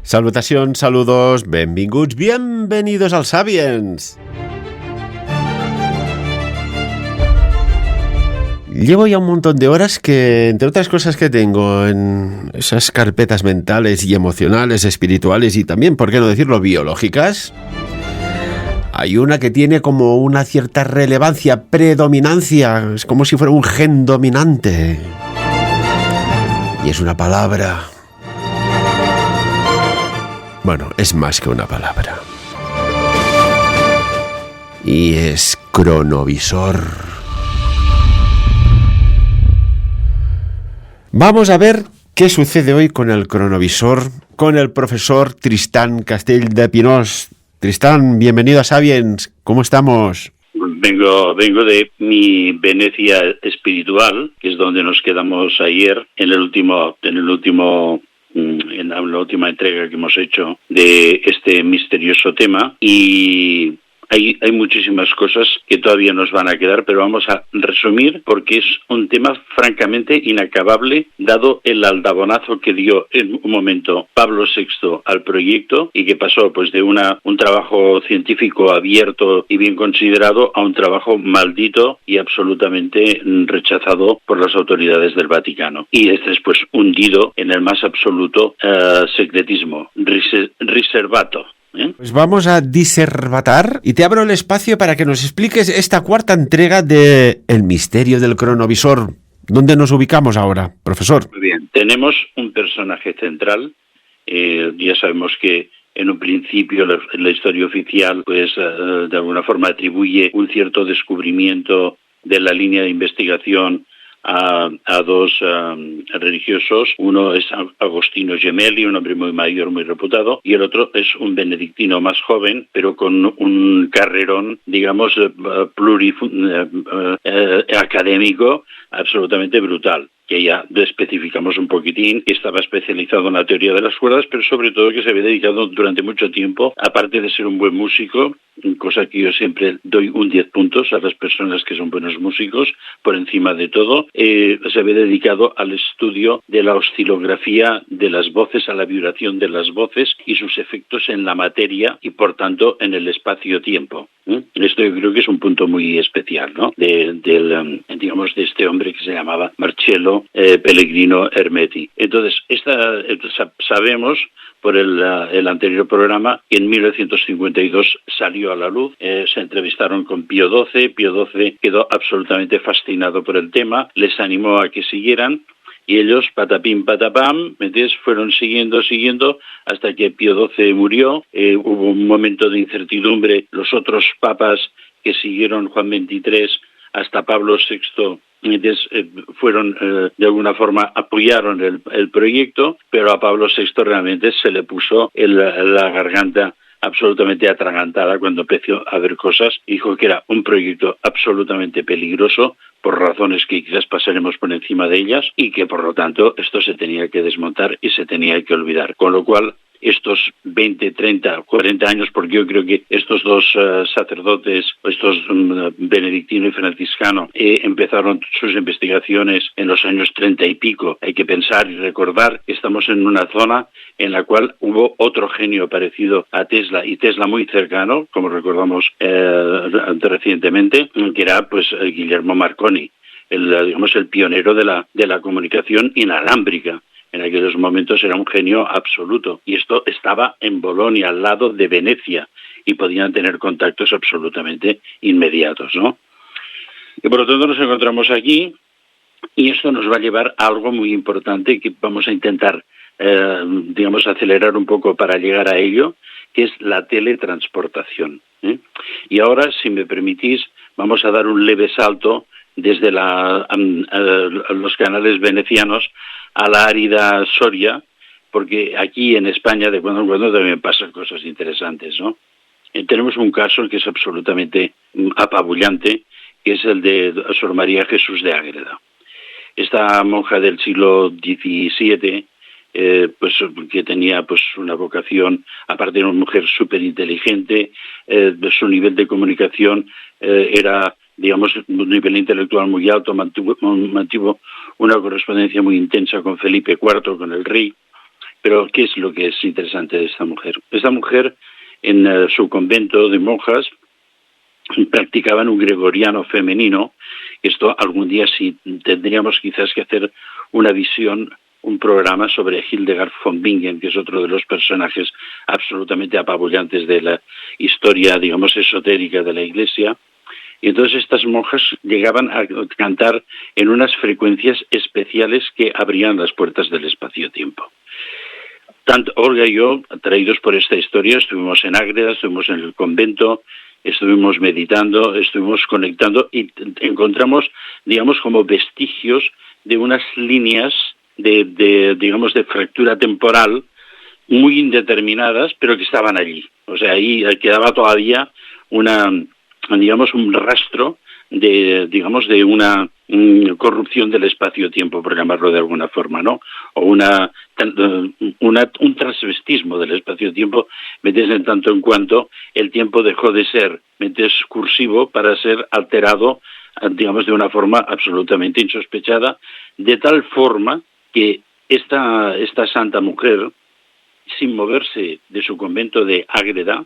Salutacions, saludos, benvinguts, bienvenidos al Sapiens. Llevo ya un montón de horas que, entre otras cosas que tengo en esas carpetas mentales y emocionales, espirituales y también, ¿por qué no decirlo?, biológicas, hay una que tiene como una cierta relevancia, predominancia, es como si fuera un gen dominante. Y es una palabra. Bueno, es más que una palabra. Y es cronovisor. Vamos a ver qué sucede hoy con el cronovisor, con el profesor Tristán Castell de Pinós. Tristán, bienvenido a Sapiens. ¿Cómo estamos? Vengo de mi Venecia espiritual, que es donde nos quedamos ayer en la última entrega que hemos hecho de este misterioso tema, y hay muchísimas cosas que todavía nos van a quedar, pero vamos a resumir porque es un tema francamente inacabable, dado el aldabonazo que dio en un momento Pablo VI al proyecto y que pasó pues de un trabajo científico abierto y bien considerado a un trabajo maldito y absolutamente rechazado por las autoridades del Vaticano. Y este es pues hundido en el más absoluto secretismo, riservato. Pues vamos a diservatar y te abro el espacio para que nos expliques esta cuarta entrega de El misterio del cronovisor. ¿Dónde nos ubicamos ahora, profesor? Muy bien, tenemos un personaje central. Ya sabemos que en un principio la historia oficial pues de alguna forma atribuye un cierto descubrimiento de la línea de investigación a dos religiosos. Uno es Agostino Gemelli, un hombre muy mayor, muy reputado, y el otro es un benedictino más joven, pero con un carrerón, digamos, académico absolutamente brutal, que ya especificamos un poquitín, que estaba especializado en la teoría de las cuerdas, pero sobre todo que se había dedicado durante mucho tiempo, aparte de ser un buen músico, cosa que yo siempre doy un 10 puntos a las personas que son buenos músicos, por encima de todo, se había dedicado al estudio de la oscilografía de las voces, a la vibración de las voces y sus efectos en la materia y, por tanto, en el espacio-tiempo. Esto yo creo que es un punto muy especial, ¿no?, de este hombre que se llamaba Marcello Pellegrino Ermetti. Entonces, sabemos por el anterior programa que en 1952 salió a la luz, se entrevistaron con Pío XII. Pío XII quedó absolutamente fascinado por el tema, les animó a que siguieran, y ellos, patapim, patapam, fueron siguiendo, hasta que Pío XII murió. Hubo un momento de incertidumbre. Los otros papas que siguieron, Juan XXIII hasta Pablo VI, fueron, de alguna forma, apoyaron el proyecto, pero a Pablo VI realmente se le puso la garganta absolutamente atragantada cuando empezó a ver cosas. Dijo que era un proyecto absolutamente peligroso, por razones que quizás pasaremos por encima de ellas, y que por lo tanto esto se tenía que desmontar y se tenía que olvidar. Con lo cual, estos 20, 30, 40 años, porque yo creo que estos dos sacerdotes, estos benedictino y franciscano, empezaron sus investigaciones en los años 30 y pico. Hay que pensar y recordar que estamos en una zona en la cual hubo otro genio parecido a Tesla, y Tesla muy cercano, como recordamos recientemente, que era pues Guillermo Marconi, el pionero de la comunicación inalámbrica. En aquellos momentos era un genio absoluto, y esto estaba en Bolonia, al lado de Venecia, y podían tener contactos absolutamente inmediatos, ¿no? Y por lo tanto nos encontramos aquí, y esto nos va a llevar a algo muy importante que vamos a intentar, acelerar un poco para llegar a ello, que es la teletransportación. Y ahora, si me permitís, vamos a dar un leve salto desde los canales venecianos a la árida Soria, porque aquí en España de cuando en cuando también pasan cosas interesantes, ¿no? Tenemos un caso que es absolutamente apabullante, que es el de Sor María Jesús de Ágreda. Esta monja del siglo XVII, que tenía pues una vocación, aparte de una mujer súper inteligente, su nivel de comunicación era, digamos, un nivel intelectual muy alto, mantuvo una correspondencia muy intensa con Felipe IV, con el rey, Pero ¿qué es lo que es interesante de esta mujer? Esta mujer, en su convento de monjas, practicaban un gregoriano femenino. Esto algún día sí tendríamos quizás que hacer una visión, un programa sobre Hildegard von Bingen, que es otro de los personajes absolutamente apabullantes de la historia, digamos, esotérica de la Iglesia. Y entonces estas monjas llegaban a cantar en unas frecuencias especiales que abrían las puertas del espacio-tiempo. Tanto Olga y yo, atraídos por esta historia, estuvimos en Ágreda, estuvimos en el convento, estuvimos meditando, estuvimos conectando y encontramos, digamos, como vestigios de unas líneas digamos, de fractura temporal muy indeterminadas, pero que estaban allí. O sea, ahí quedaba todavía digamos, un rastro de una corrupción del espacio-tiempo, por llamarlo de alguna forma, ¿no? O un transvestismo del espacio-tiempo, en tanto en cuanto el tiempo dejó de ser cursivo para ser alterado, digamos, de una forma absolutamente insospechada, de tal forma que esta santa mujer, sin moverse de su convento de Ágreda,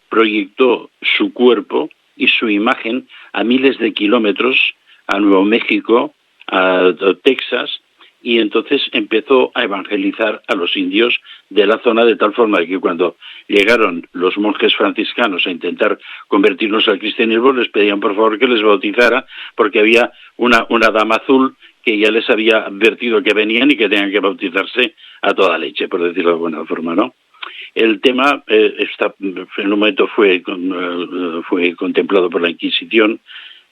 proyectó su cuerpo y su imagen a miles de kilómetros, a Nuevo México, a Texas, y entonces empezó a evangelizar a los indios de la zona, de tal forma que cuando llegaron los monjes franciscanos a intentar convertirlos al cristianismo, les pedían por favor que les bautizara, porque había una dama azul que ya les había advertido que venían y que tenían que bautizarse a toda leche, por decirlo de alguna forma, ¿no? El tema en un momento fue contemplado por la Inquisición,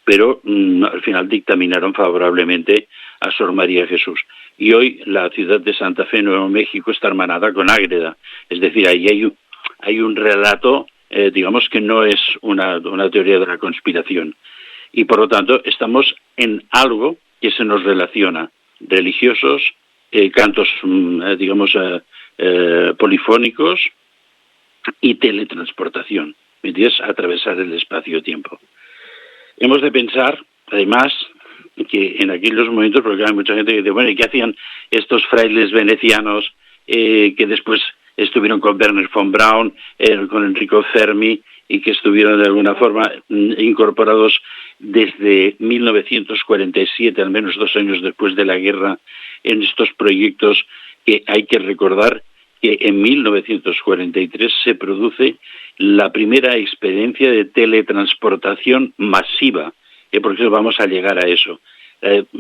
pero al final dictaminaron favorablemente a Sor María Jesús. Y hoy la ciudad de Santa Fe, Nuevo México, está hermanada con Ágreda. Es decir, ahí hay un relato, digamos que no es una teoría de la conspiración. Y por lo tanto estamos en algo que se nos relaciona. Religiosos, cantos, digamos, polifónicos y teletransportación. ¿Me entiendes? Atravesar el espacio-tiempo. Hemos de pensar, además, que en aquellos momentos, porque hay mucha gente que dice, bueno, ¿y qué hacían estos frailes venecianos que después estuvieron con Werner von Braun, con Enrico Fermi, y que estuvieron de alguna forma incorporados desde 1947, al menos 2 años después de la guerra, en estos proyectos que hay que recordar que en 1943 se produce la primera experiencia de teletransportación masiva, porque vamos a llegar a eso.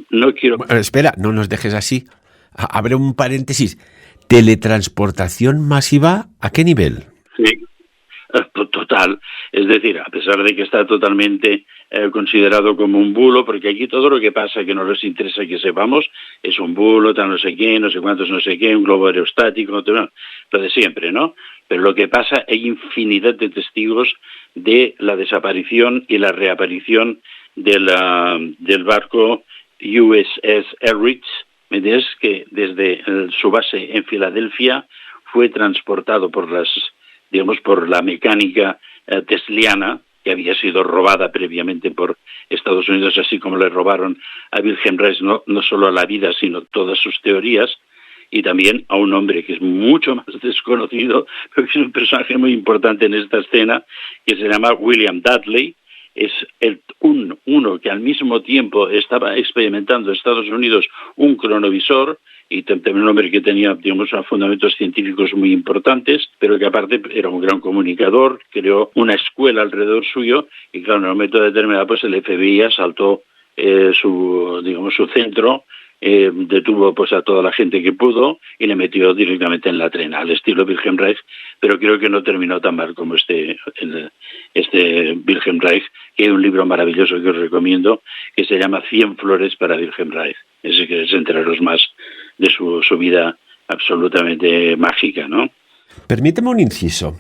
No quiero... Bueno, espera, no nos dejes así. Abre un paréntesis. ¿Teletransportación masiva a qué nivel? Sí, total. Es decir, a pesar de que está totalmente considerado como un bulo, porque aquí todo lo que pasa que no les interesa que sepamos es un bulo, tal no sé qué, no sé cuántos, no sé qué, un globo aerostático, lo de siempre, ¿no? Pero lo que pasa, hay infinidad de testigos de la desaparición y la reaparición del barco USS Ehrich, ¿me entiendes? Que desde su base en Filadelfia fue transportado por la mecánica tesliana, que había sido robada previamente por Estados Unidos, así como le robaron a Wilhelm Reich no solo la vida, sino todas sus teorías, y también a un hombre que es mucho más desconocido, pero que es un personaje muy importante en esta escena, que se llama William Dudley. Es uno que al mismo tiempo estaba experimentando en Estados Unidos un cronovisor, y también un hombre que tenía, digamos, fundamentos científicos muy importantes, pero que aparte era un gran comunicador, creó una escuela alrededor suyo, y claro, en un momento determinado pues el FBI asaltó su centro, detuvo pues a toda la gente que pudo y le metió directamente en la trena, al estilo Wilhelm Reich, pero creo que no terminó tan mal como este Wilhelm Reich, que hay un libro maravilloso que os recomiendo, que se llama 100 flores para Wilhelm Reich. Ese que es enteraros más de su vida absolutamente mágica, ¿no? Permíteme un inciso.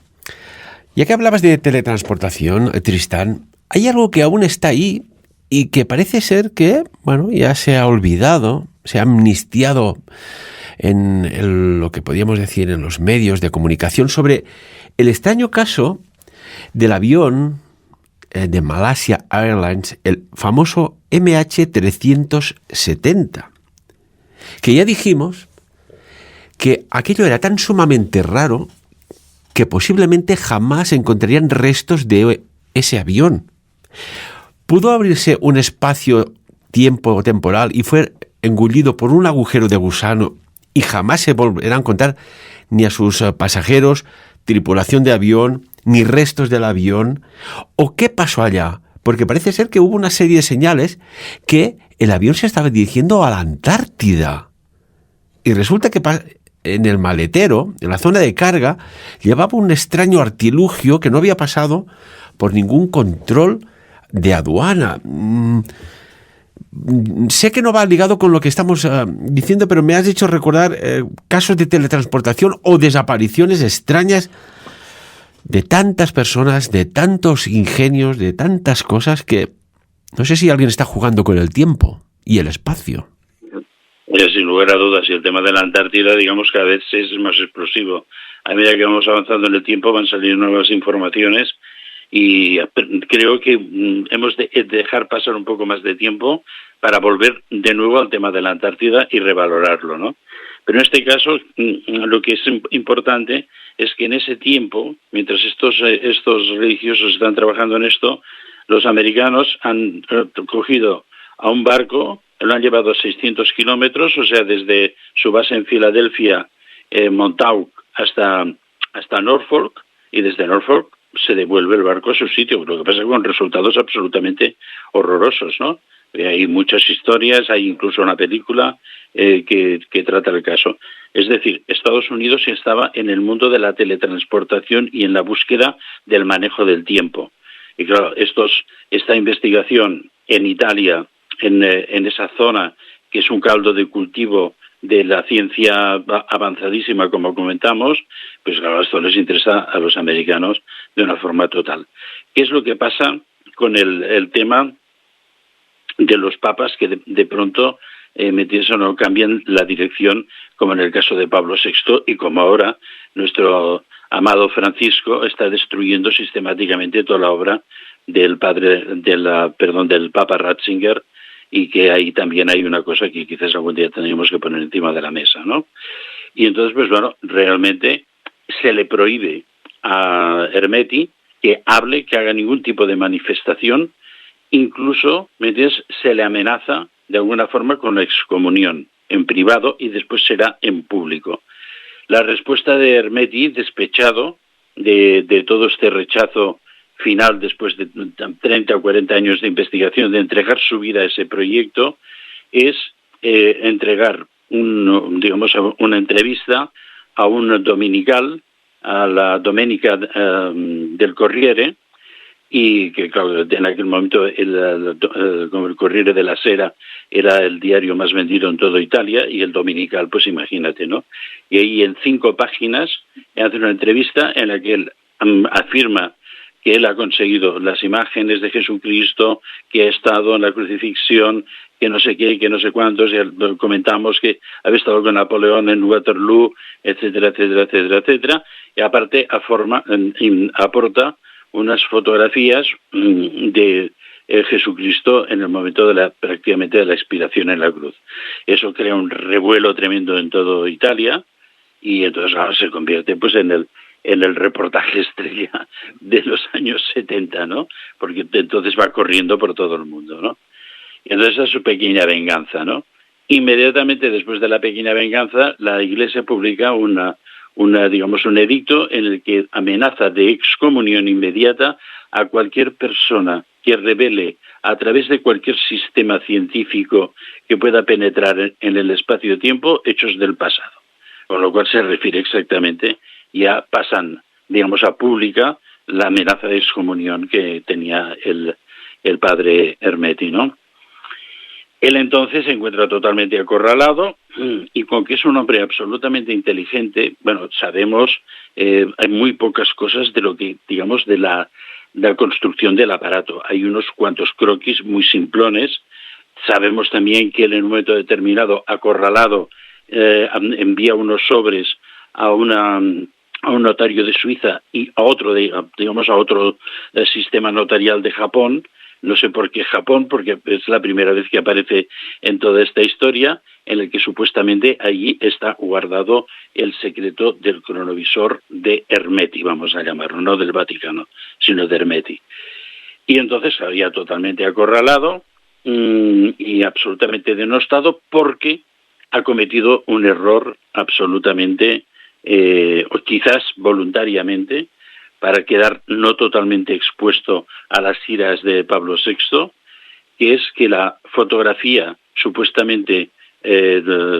Ya que hablabas de teletransportación, Tristán, hay algo que aún está ahí y que parece ser que, bueno, ya se ha olvidado, se ha amnistiado en lo que podríamos decir en los medios de comunicación sobre el extraño caso del avión de Malaysia Airlines, el famoso MH370, que ya dijimos que aquello era tan sumamente raro que posiblemente jamás encontrarían restos de ese avión. Pudo abrirse un espacio-tiempo temporal y fue engullido por un agujero de gusano y jamás se volverán a encontrar ni a sus pasajeros, tripulación de avión, ni restos del avión. ¿O qué pasó allá? Porque parece ser que hubo una serie de señales que el avión se estaba dirigiendo a la Antártida. Y resulta que en el maletero, en la zona de carga, llevaba un extraño artilugio que no había pasado por ningún control de aduana. Sé que no va ligado con lo que estamos diciendo, pero me has hecho recordar casos de teletransportación o desapariciones extrañas de tantas personas, de tantos ingenios, de tantas cosas que no sé si alguien está jugando con el tiempo y el espacio. Sin lugar a dudas, y el tema de la Antártida, digamos, cada vez es más explosivo. A medida que vamos avanzando en el tiempo van saliendo nuevas informaciones y creo que hemos de dejar pasar un poco más de tiempo para volver de nuevo al tema de la Antártida y revalorarlo, ¿no? Pero en este caso, lo que es importante es que en ese tiempo, mientras estos religiosos están trabajando en esto, los americanos han cogido a un barco, lo han llevado a 600 kilómetros, o sea, desde su base en Filadelfia, Montauk, hasta Norfolk, y desde Norfolk se devuelve el barco a su sitio, lo que pasa con resultados absolutamente horrorosos, ¿no? Hay muchas historias, hay incluso una película que trata el caso. Es decir, Estados Unidos estaba en el mundo de la teletransportación y en la búsqueda del manejo del tiempo. Y claro, esta investigación en Italia, en esa zona que es un caldo de cultivo de la ciencia avanzadísima, como comentamos, pues claro, esto les interesa a los americanos de una forma total. ¿Qué es lo que pasa con el tema de los papas que de pronto no cambian la dirección, como en el caso de Pablo VI y como ahora nuestro amado Francisco está destruyendo sistemáticamente toda la obra del Papa Ratzinger, y que ahí también hay una cosa que quizás algún día tendríamos que poner encima de la mesa, ¿no? Y entonces, pues bueno, realmente se le prohíbe a Ermeti que hable, que haga ningún tipo de manifestación. Incluso, ¿me entiendes?, se le amenaza de alguna forma con la excomunión en privado y después será en público. La respuesta de Ermeti, despechado de todo este rechazo final después de 30 o 40 años de investigación, de entregar su vida a ese proyecto, es entregar una entrevista a un dominical, a la Domenica del Corriere, y que claro, en aquel momento el Corriere della Sera era el diario más vendido en toda Italia, y el dominical, pues imagínate, ¿no? Y ahí en 5 páginas hace una entrevista en la que él afirma que él ha conseguido las imágenes de Jesucristo, que ha estado en la crucifixión, que no sé qué, que no sé cuántos, ya comentamos que había estado con Napoleón en Waterloo, etcétera, etcétera, etcétera, etcétera, y aparte aporta unas fotografías de Jesucristo en el momento prácticamente de la expiración en la cruz. Eso crea un revuelo tremendo en toda Italia, y entonces ahora se convierte pues en el reportaje estrella de los años 70, ¿no? Porque entonces va corriendo por todo el mundo, ¿no? Y entonces esa es su pequeña venganza, ¿no? Inmediatamente después de la pequeña venganza, la Iglesia publica un edicto en el que amenaza de excomunión inmediata a cualquier persona que revele a través de cualquier sistema científico que pueda penetrar en el espacio-tiempo hechos del pasado. Con lo cual se refiere exactamente, ya pasan, a pública la amenaza de excomunión que tenía el padre Ermeti, ¿no? Él entonces se encuentra totalmente acorralado, y con que es un hombre absolutamente inteligente, bueno, sabemos, hay muy pocas cosas de lo que, de la construcción del aparato. Hay unos cuantos croquis muy simplones. Sabemos también que él en un momento determinado, acorralado, envía unos sobres a un notario de Suiza y a otro sistema notarial de Japón, no sé por qué Japón, porque es la primera vez que aparece en toda esta historia, en el que supuestamente allí está guardado el secreto del cronovisor de Hermeti, vamos a llamarlo, no del Vaticano, sino de Hermeti. Y entonces había totalmente acorralado y absolutamente denostado porque ha cometido un error absolutamente, o quizás voluntariamente, para quedar no totalmente expuesto a las iras de Pablo VI, que es que la fotografía supuestamente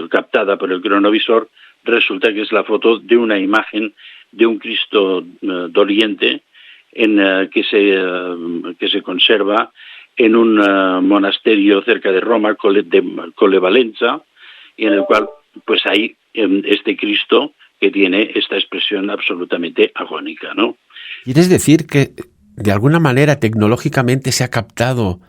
captada por el cronovisor resulta que es la foto de una imagen de un Cristo doliente que se conserva en un monasterio cerca de Roma, Collevalenza, y en el cual pues hay este Cristo que tiene esta expresión absolutamente agónica, ¿no? ¿Quieres decir que de alguna manera tecnológicamente se ha captado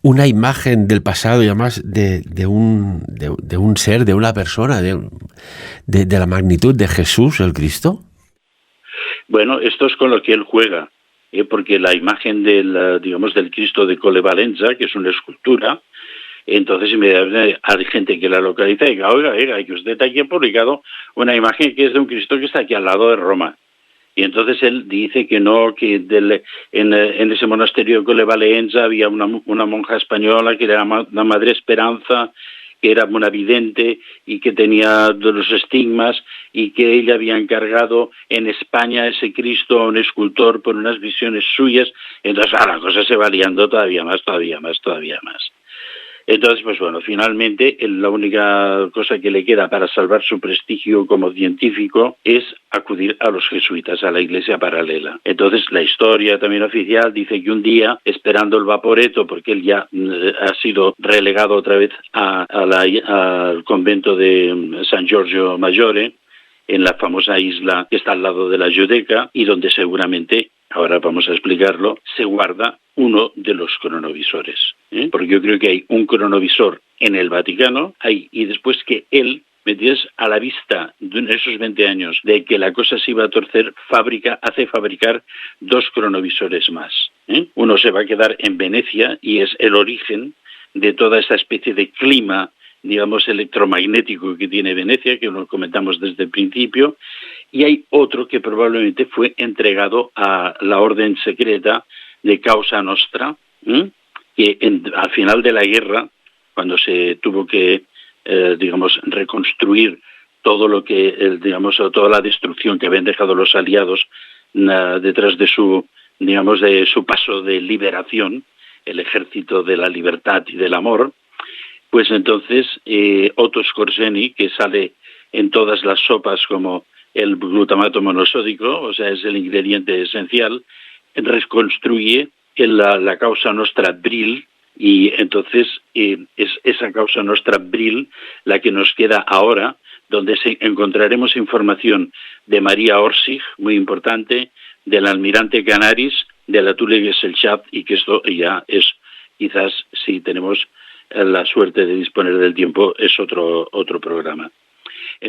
una imagen del pasado y además de un ser, de una persona, de la magnitud de Jesús, el Cristo? Bueno, esto es con lo que él juega, porque la imagen del Cristo de Collevalenza, que es una escultura, entonces inmediatamente hay gente que la localiza y dice, oiga, que usted aquí ha publicado una imagen que es de un Cristo que está aquí al lado de Roma. Y entonces él dice que no, que en ese monasterio de Collevalenza había una monja española que era la Madre Esperanza, que era una vidente y que tenía los estigmas y que ella había encargado en España ese Cristo a un escultor por unas visiones suyas. Entonces la cosa se va liando todavía más. Entonces, pues bueno, finalmente la única cosa que le queda para salvar su prestigio como científico es acudir a los jesuitas, a la iglesia paralela. Entonces, la historia también oficial dice que un día, esperando el Vaporetto, porque él ya ha sido relegado otra vez al convento de San Giorgio Maggiore, en la famosa isla que está al lado de la Giudecca, y donde seguramente, ahora vamos a explicarlo, se guarda uno de los cronovisores. Porque yo creo que hay un cronovisor en el Vaticano, y después que él, ¿me entiendes?, a la vista de esos 20 años de que la cosa se iba a torcer, hace fabricar 2 cronovisores más. Uno se va a quedar en Venecia y es el origen de toda esta especie de clima, digamos, electromagnético que tiene Venecia, que lo comentamos desde el principio, y hay otro que probablemente fue entregado a la orden secreta de Causa Nostra, que al final de la guerra, cuando se tuvo que, reconstruir todo lo que, toda la destrucción que habían dejado los aliados detrás de su paso de liberación, el ejército de la libertad y del amor, pues entonces Otto Skorzeny, que sale en todas las sopas como el glutamato monosódico, o sea, es el ingrediente esencial, reconstruye la Causa Nostra Bril, y entonces es esa Causa Nostra Bril la que nos queda ahora, donde encontraremos información de María Orsic, muy importante, del almirante Canaris, de la Thule Gesellschaft, y que esto ya es, quizás, si tenemos la suerte de disponer del tiempo, es otro programa.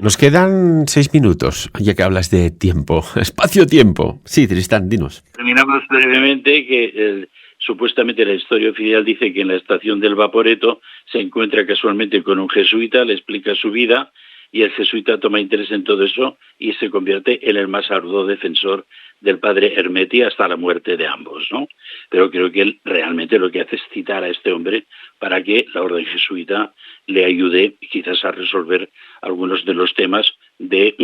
Nos quedan 6 minutos, ya que hablas de tiempo, espacio-tiempo. Sí, Tristán, dinos. Terminamos brevemente que supuestamente la historia oficial dice que en la estación del Vaporetto se encuentra casualmente con un jesuita, le explica su vida, y el jesuita toma interés en todo eso y se convierte en el más arduo defensor del padre Hermeti hasta la muerte de ambos, ¿no? Pero creo que él realmente lo que hace es citar a este hombre para que la orden jesuita le ayude quizás a resolver algunos de los temas de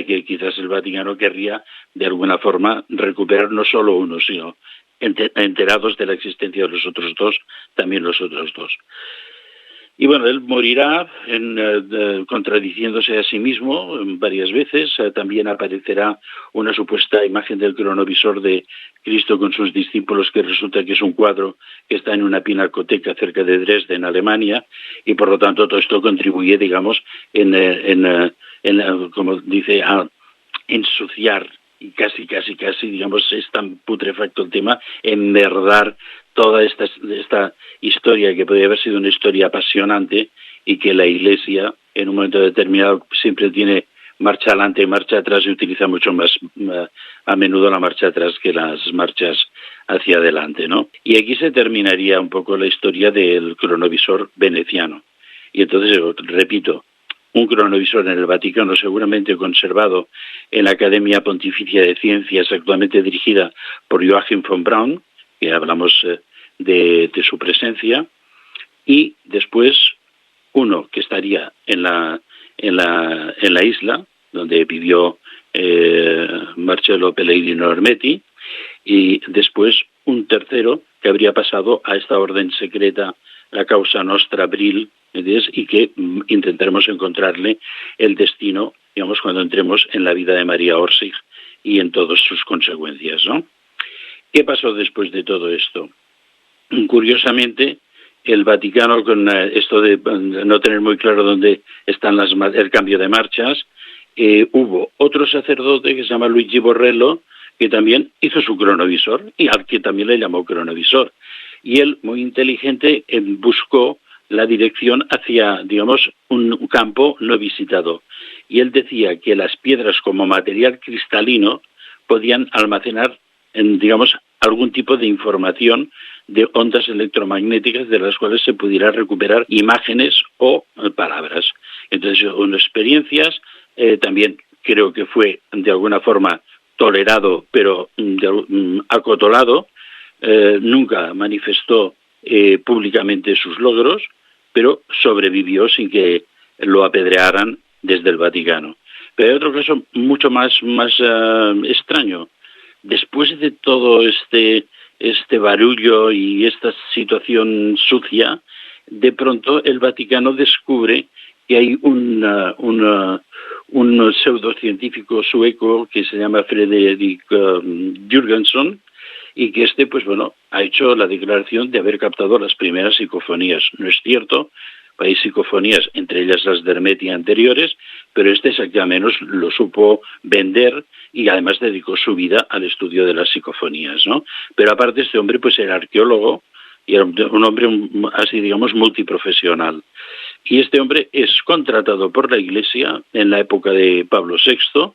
que quizás el Vaticano querría de alguna forma recuperar no solo uno, sino enterados de la existencia de los otros dos, también los otros dos. Y bueno, él morirá contradiciéndose a sí mismo varias veces. También aparecerá una supuesta imagen del cronovisor de Cristo con sus discípulos, que resulta que es un cuadro que está en una pinacoteca cerca de Dresde, en Alemania, y por lo tanto todo esto contribuye, digamos, como dice, a ensuciar, y casi, digamos, es tan putrefacto el tema, enmerdar toda esta historia que podría haber sido una historia apasionante y que la Iglesia en un momento determinado siempre tiene marcha adelante y marcha atrás, y utiliza mucho más a menudo la marcha atrás que las marchas hacia adelante, ¿no? Y aquí se terminaría un poco la historia del cronovisor veneciano. Y entonces, repito, un cronovisor en el Vaticano, seguramente conservado en la Academia Pontificia de Ciencias, actualmente dirigida por Joachim von Braun, que hablamos de su presencia, y después uno que estaría en la isla donde vivió Marcello Pellegrino Ermeti, y después un tercero que habría pasado a esta orden secreta, la Causa Nostra Bril, y que intentaremos encontrarle el destino, digamos, cuando entremos en la vida de María Orsic y en todas sus consecuencias, ¿no? ¿Qué pasó después de todo esto? Curiosamente, el Vaticano, con esto de no tener muy claro dónde están el cambio de marchas, hubo otro sacerdote que se llama Luigi Borrello, que también hizo su cronovisor, y al que también le llamó cronovisor. Y él, muy inteligente, buscó la dirección hacia, digamos, un campo no visitado. Y él decía que las piedras como material cristalino podían almacenar, digamos, algún tipo de información de ondas electromagnéticas de las cuales se pudiera recuperar imágenes o palabras. Entonces, unas experiencias, también creo que fue de alguna forma tolerado, pero acotolado, nunca manifestó públicamente sus logros, pero sobrevivió sin que lo apedrearan desde el Vaticano. Pero hay otro caso mucho más extraño. Después de todo este barullo y esta situación sucia, de pronto el Vaticano descubre que hay un pseudocientífico sueco que se llama Fredrik Jürgensen, y que ha hecho la declaración de haber captado las primeras psicofonías. No es cierto, hay psicofonías, entre ellas las de Ermeti anteriores, pero exactamente menos lo supo vender, y además dedicó su vida al estudio de las psicofonías, ¿no? Pero aparte, este hombre era arqueólogo, y era un hombre así, digamos, multiprofesional. Y este hombre es contratado por la Iglesia en la época de Pablo VI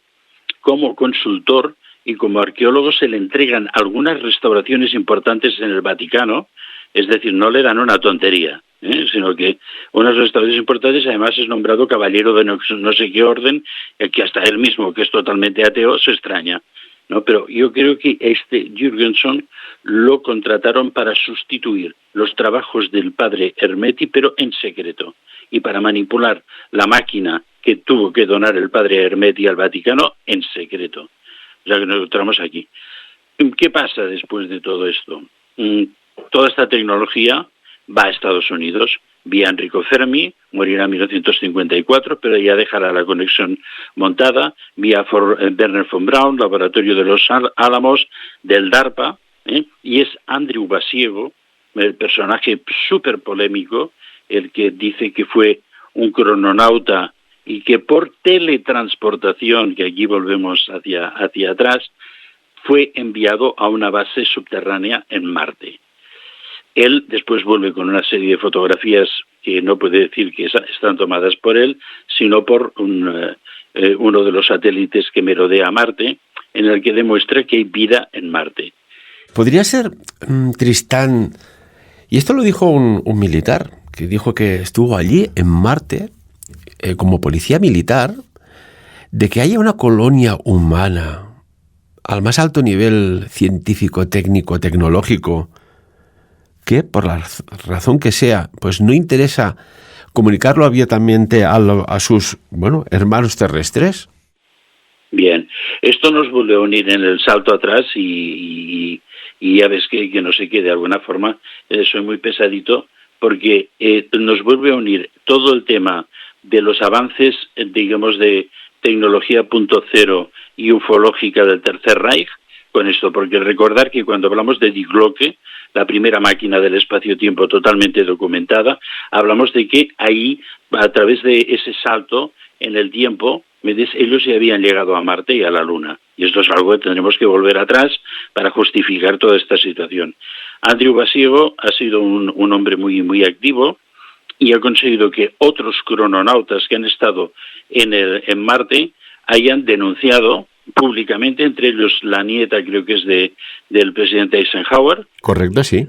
como consultor, y como arqueólogo se le entregan algunas restauraciones importantes en el Vaticano, es decir, no le dan una tontería, sino que unas restauraciones importantes. Además es nombrado caballero de no sé qué orden, que hasta él mismo, que es totalmente ateo, se extraña, ¿no? Pero yo creo que Jürgensen lo contrataron para sustituir los trabajos del padre Ermeti, pero en secreto, y para manipular la máquina que tuvo que donar el padre Ermeti al Vaticano en secreto. O sea que nos encontramos aquí. ¿Qué pasa después de todo esto? Toda esta tecnología va a Estados Unidos, vía Enrico Fermi, morirá en 1954, pero ya dejará la conexión montada, vía Wernher von Braun, laboratorio de los Álamos, del DARPA, y es Andrew Basiego, el personaje súper polémico, el que dice que fue un crononauta y que por teletransportación, que aquí volvemos hacia atrás, fue enviado a una base subterránea en Marte. Él después vuelve con una serie de fotografías que no puede decir que están tomadas por él, sino por uno de los satélites que merodea Marte, en el que demuestra que hay vida en Marte. Podría ser, Tristán, y esto lo dijo un militar, que dijo que estuvo allí en Marte como policía militar, de que haya una colonia humana al más alto nivel científico, técnico, tecnológico, que por la razón que sea, pues no interesa comunicarlo abiertamente a sus hermanos terrestres. Bien, esto nos vuelve a unir en el salto atrás, y ya ves que no sé qué, de alguna forma soy muy pesadito, porque nos vuelve a unir todo el tema de los avances, digamos, de tecnología .0 y ufológica del Tercer Reich con esto, porque recordar que cuando hablamos de Die Glocke, la primera máquina del espacio-tiempo totalmente documentada, hablamos de que ahí, a través de ese salto en el tiempo, ellos ya habían llegado a Marte y a la Luna. Y esto es algo que tendremos que volver atrás para justificar toda esta situación. Andrew Basiego ha sido un hombre muy, muy activo, y ha conseguido que otros crononautas que han estado en Marte hayan denunciado públicamente, entre ellos la nieta, creo que es del presidente Eisenhower. Correcto, sí.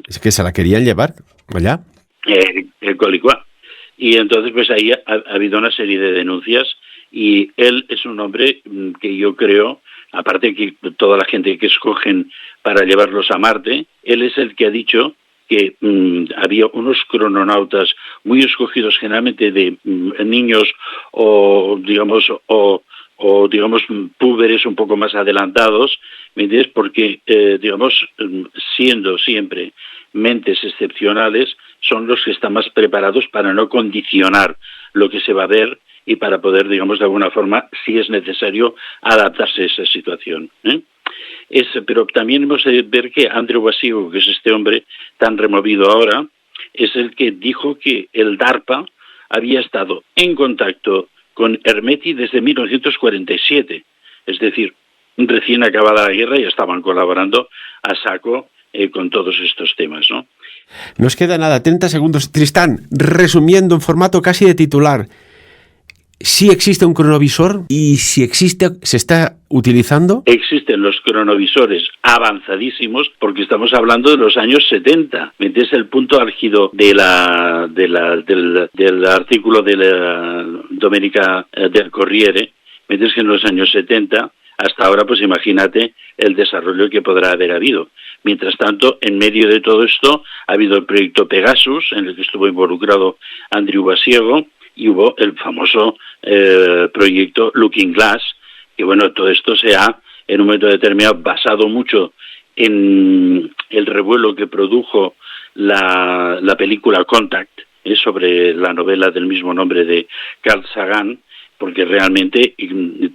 Es que se la querían llevar allá. El Colicua. Y entonces pues ahí ha habido una serie de denuncias, y él es un hombre que yo creo, aparte que toda la gente que escogen para llevarlos a Marte, él es el que ha dicho que había unos crononautas muy escogidos, generalmente de niños o digamos púberes un poco más adelantados, ¿me entiendes? Porque siendo siempre mentes excepcionales, son los que están más preparados para no condicionar lo que se va a ver y para poder, de alguna forma, si es necesario, adaptarse a esa situación, pero también hemos de ver que Andrew Basigo, que es este hombre tan removido ahora, es el que dijo que el DARPA había estado en contacto con Ermeti desde 1947, es decir, recién acabada la guerra, ya estaban colaborando a saco con todos estos temas, ¿no? Nos queda nada, 30 segundos. Tristán, resumiendo en formato casi de titular, ¿sí existe un cronovisor? Y si existe, ¿se está utilizando? Existen los cronovisores avanzadísimos, porque estamos hablando de los años 70. Es el punto álgido del artículo de la Domenica del Corriere. Que en los años 70, hasta ahora, pues imagínate el desarrollo que podrá haber habido. Mientras tanto, en medio de todo esto, ha habido el proyecto Pegasus, en el que estuvo involucrado Andrew Basiego, y hubo el famoso proyecto Looking Glass, que todo esto se ha, en un momento determinado, basado mucho en el revuelo que produjo la película Contact, sobre la novela del mismo nombre de Carl Sagan, porque realmente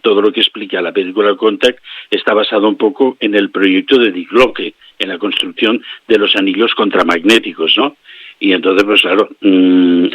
todo lo que explica la película Contact está basado un poco en el proyecto de Dick Locke, en la construcción de los anillos contramagnéticos, ¿no? Y entonces, pues claro,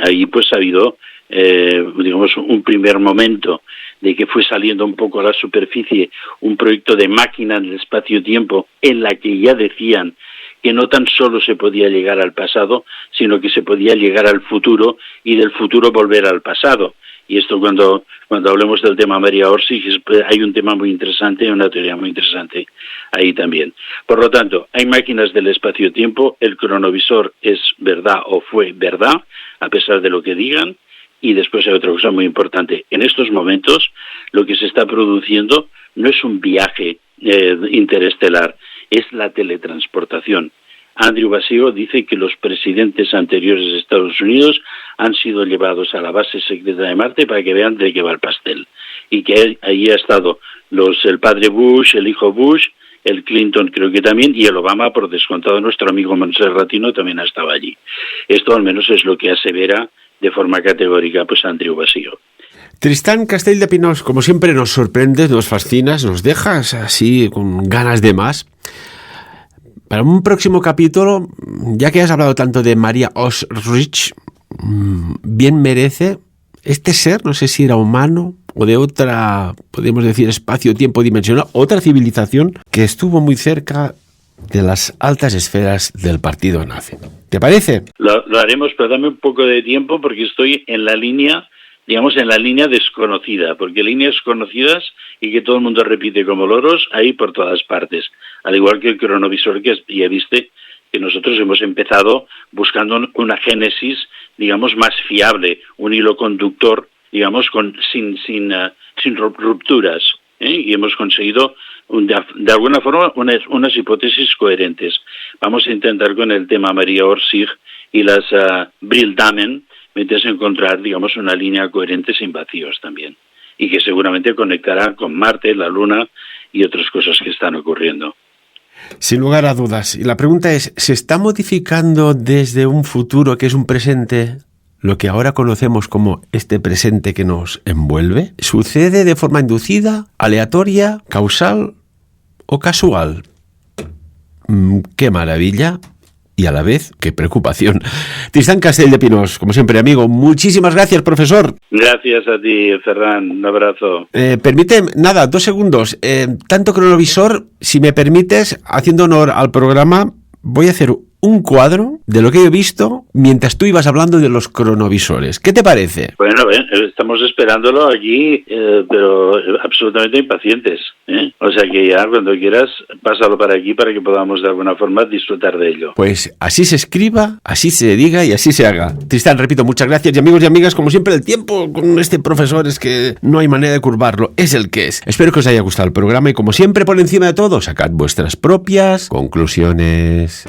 ahí pues ha habido, un primer momento de que fue saliendo un poco a la superficie un proyecto de máquina del espacio-tiempo, en la que ya decían que no tan solo se podía llegar al pasado, sino que se podía llegar al futuro, y del futuro volver al pasado. Y esto cuando hablemos del tema Maria Orsi, hay un tema muy interesante, una teoría muy interesante ahí también. Por lo tanto, hay máquinas del espacio-tiempo, el cronovisor es verdad o fue verdad, a pesar de lo que digan, y después hay otra cosa muy importante. En estos momentos, lo que se está produciendo no es un viaje interestelar, es la teletransportación. Andrew Basigo dice que los presidentes anteriores de Estados Unidos han sido llevados a la base secreta de Marte para que vean de qué va el pastel, y que ahí ha estado el padre Bush, el hijo Bush, el Clinton creo que también, y el Obama, por descontado, nuestro amigo Monserratino también ha estado allí. Esto al menos es lo que asevera de forma categórica pues Andrew Basigo. Tristán Castell de Pinós, como siempre nos sorprendes, nos fascinas, nos dejas así con ganas de más. Para un próximo capítulo, ya que has hablado tanto de Maria Orsi, bien merece este ser, no sé si era humano o de otra, podemos decir, espacio-tiempo dimensional, otra civilización que estuvo muy cerca de las altas esferas del partido nazi. ¿Te parece? Lo haremos, pero dame un poco de tiempo, porque estoy en la línea, en la línea desconocida, porque líneas conocidas y que todo el mundo repite como loros, hay por todas partes. Al igual que el cronovisor, que ya viste que nosotros hemos empezado buscando una génesis, más fiable, un hilo conductor, sin rupturas, y hemos conseguido de alguna forma unas hipótesis coherentes. Vamos a intentar con el tema Maria Orsi y las Brilldamen, encontrar, una línea coherente sin vacíos también, y que seguramente conectará con Marte, la Luna y otras cosas que están ocurriendo. Sin lugar a dudas. Y la pregunta es, ¿se está modificando desde un futuro que es un presente lo que ahora conocemos como este presente que nos envuelve? ¿Sucede de forma inducida, aleatoria, causal o casual? ¡Qué maravilla! Y a la vez, qué preocupación. Tristán Castell de Pinós, como siempre, amigo, muchísimas gracias, profesor. Gracias a ti, Ferran, un abrazo. Permíteme, 2 segundos. Tanto cronovisor, si me permites, haciendo honor al programa, voy a hacer un cuadro de lo que he visto mientras tú ibas hablando de los cronovisores. ¿Qué te parece? Bueno, estamos esperándolo aquí, pero absolutamente impacientes, ¿eh? O sea que ya cuando quieras, pásalo para aquí para que podamos de alguna forma disfrutar de ello. Pues así se escriba, así se diga y así se haga. Tristán, repito, muchas gracias. Y amigos y amigas, como siempre, el tiempo con este profesor es que no hay manera de curvarlo. Es el que es. Espero que os haya gustado el programa y, como siempre, por encima de todo, sacad vuestras propias conclusiones.